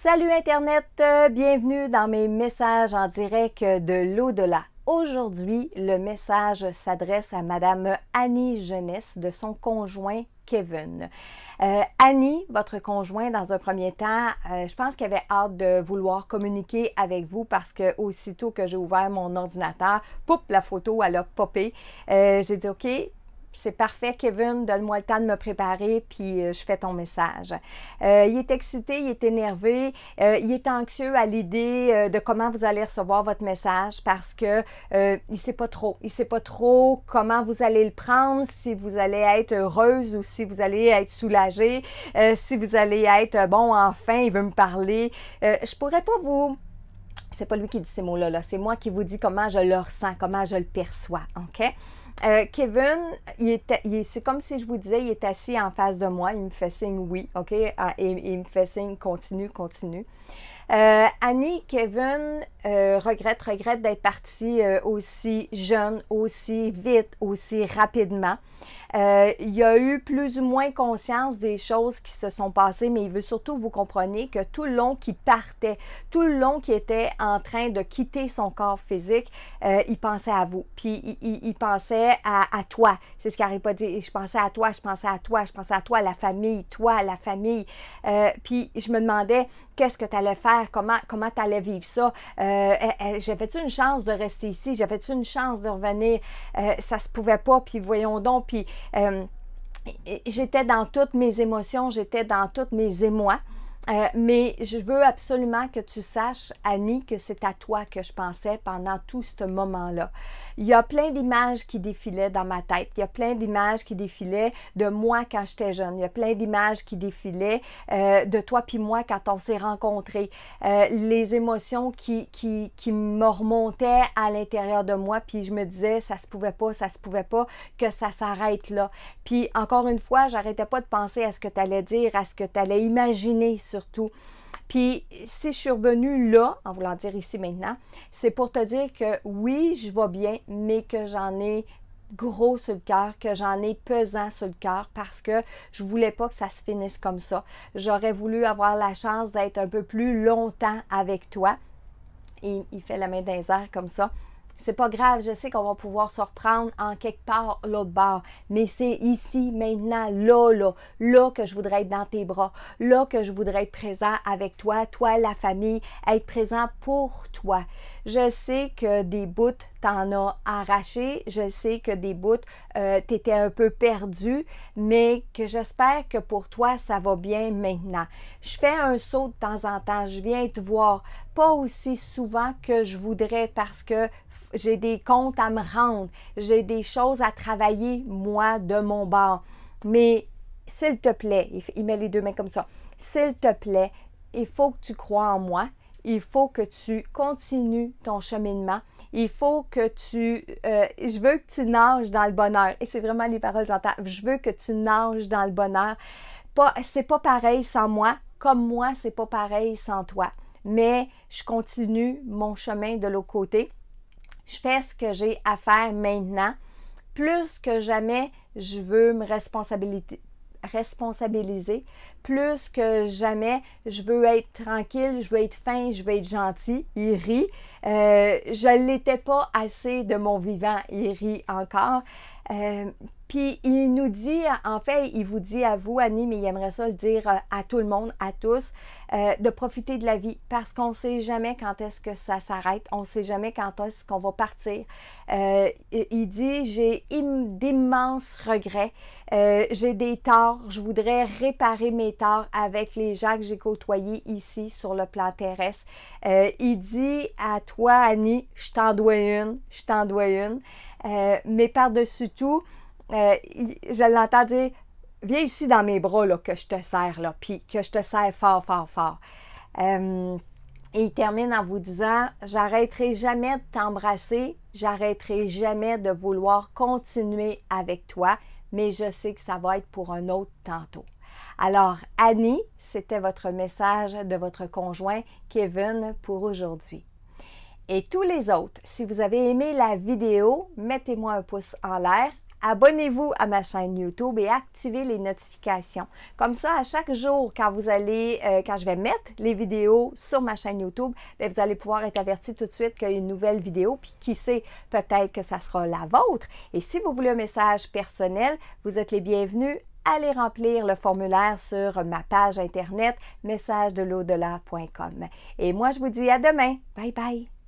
Salut Internet, bienvenue dans mes messages en direct de l'au-delà. Aujourd'hui, le message s'adresse à Madame Annie Jeunesse de son conjoint Kevin. Annie, votre conjoint, dans un premier temps, je pense qu'il avait hâte de vouloir communiquer avec vous parce que aussitôt que j'ai ouvert mon ordinateur, poup, la photo, elle a popé. J'ai dit OK. C'est parfait, Kevin, donne-moi le temps de me préparer, puis je fais ton message. Il est excité, il est énervé, il est anxieux à l'idée de comment vous allez recevoir votre message parce que il sait pas trop. Il sait pas trop comment vous allez le prendre, si vous allez être heureuse ou si vous allez être soulagée, si vous allez être, bon, enfin, il veut me parler. Je pourrais pas vous... C'est pas lui qui dit ces mots-là, là. C'est moi qui vous dis comment je le ressens, comment je le perçois, OK? Kevin, c'est comme si je vous disais, il est assis en face de moi, il me fait signe oui, OK? Et il me fait signe continue, continue. Annie, Kevin regrette d'être parti aussi jeune, aussi vite, aussi rapidement. Il a eu plus ou moins conscience des choses qui se sont passées, mais il veut surtout que vous compreniez que tout le long qu'il partait, tout le long qu'il était en train de quitter son corps physique, il pensait à vous. Puis il pensait à toi. C'est ce qu'il n'arrive pas de dire. Je pensais à toi, je pensais à toi, je pensais à toi, la famille, toi, la famille. Puis je me demandais qu'est-ce que tu allais faire, comment tu allais vivre ça. J'avais-tu une chance de rester ici? J'avais-tu une chance de revenir? Ça se pouvait pas, puis voyons donc, puis j'étais dans toutes mes émotions, j'étais dans toutes mes émois. Mais je veux absolument que tu saches, Annie, que c'est à toi que je pensais pendant tout ce moment-là. Il y a plein d'images qui défilaient dans ma tête. Il y a plein d'images qui défilaient de moi quand j'étais jeune. Il y a plein d'images qui défilaient de toi puis moi quand on s'est rencontrés. Les émotions qui me remontaient à l'intérieur de moi, puis je me disais, ça se pouvait pas que ça s'arrête là. Puis encore une fois, j'arrêtais pas de penser à ce que tu allais dire, à ce que tu allais imaginer surtout. Puis, si je suis revenue là, en voulant dire ici maintenant, c'est pour te dire que oui, je vais bien, mais que j'en ai gros sur le cœur, que j'en ai pesant sur le cœur parce que je voulais pas que ça se finisse comme ça. J'aurais voulu avoir la chance d'être un peu plus longtemps avec toi. Et il fait la main dans les airs comme ça. C'est pas grave, je sais qu'on va pouvoir se reprendre en quelque part l'autre bord, mais c'est ici, maintenant, là que je voudrais être dans tes bras, là que je voudrais être présent avec toi, la famille, être présent pour toi. Je sais que des bouts, t'en as arraché, je sais que des bouts, t'étais un peu perdu, mais que j'espère que pour toi, ça va bien maintenant. Je fais un saut de temps en temps, je viens te voir, pas aussi souvent que je voudrais parce que j'ai des comptes à me rendre, j'ai des choses à travailler, moi, de mon bord. Mais s'il te plaît, il met les deux mains comme ça, s'il te plaît, il faut que tu crois en moi, il faut que tu continues ton cheminement, il faut que je veux que tu nages dans le bonheur. Et c'est vraiment les paroles que j'entends, je veux que tu nages dans le bonheur. C'est pas pareil sans moi, comme moi, c'est pas pareil sans toi. Mais je continue mon chemin de l'autre côté. Je fais ce que j'ai à faire maintenant. Plus que jamais, je veux me responsabiliser. Plus que jamais, je veux être tranquille, je veux être fin, je veux être gentil. Il rit. Je ne l'étais pas assez de mon vivant. Il rit encore. Puis il nous dit, en fait, il vous dit à vous, Annie, mais il aimerait ça le dire à tout le monde, à tous, de profiter de la vie parce qu'on ne sait jamais quand est-ce que ça s'arrête, on ne sait jamais quand est-ce qu'on va partir. Il dit, j'ai d'immenses regrets, j'ai des torts, je voudrais réparer mes torts avec les gens que j'ai côtoyés ici sur le plan terrestre. Il dit à toi, Annie, je t'en dois une, mais par-dessus tout, je l'entends dire, viens ici dans mes bras là, que je te serre, là, puis que je te serre fort, fort, fort. Et il termine en vous disant, j'arrêterai jamais de t'embrasser, j'arrêterai jamais de vouloir continuer avec toi, mais je sais que ça va être pour un autre tantôt. Alors, Annie, c'était votre message de votre conjoint Kevin pour aujourd'hui. Et tous les autres, si vous avez aimé la vidéo, mettez-moi un pouce en l'air. abonnez-vous à ma chaîne YouTube et activez les notifications. Comme ça, à chaque jour, quand je vais mettre les vidéos sur ma chaîne YouTube, bien, vous allez pouvoir être averti tout de suite qu'il y a une nouvelle vidéo, puis qui sait, peut-être que ça sera la vôtre. Et si vous voulez un message personnel, vous êtes les bienvenus. Allez remplir le formulaire sur ma page internet messagedelaudelà.com. Et moi, je vous dis à demain. Bye bye!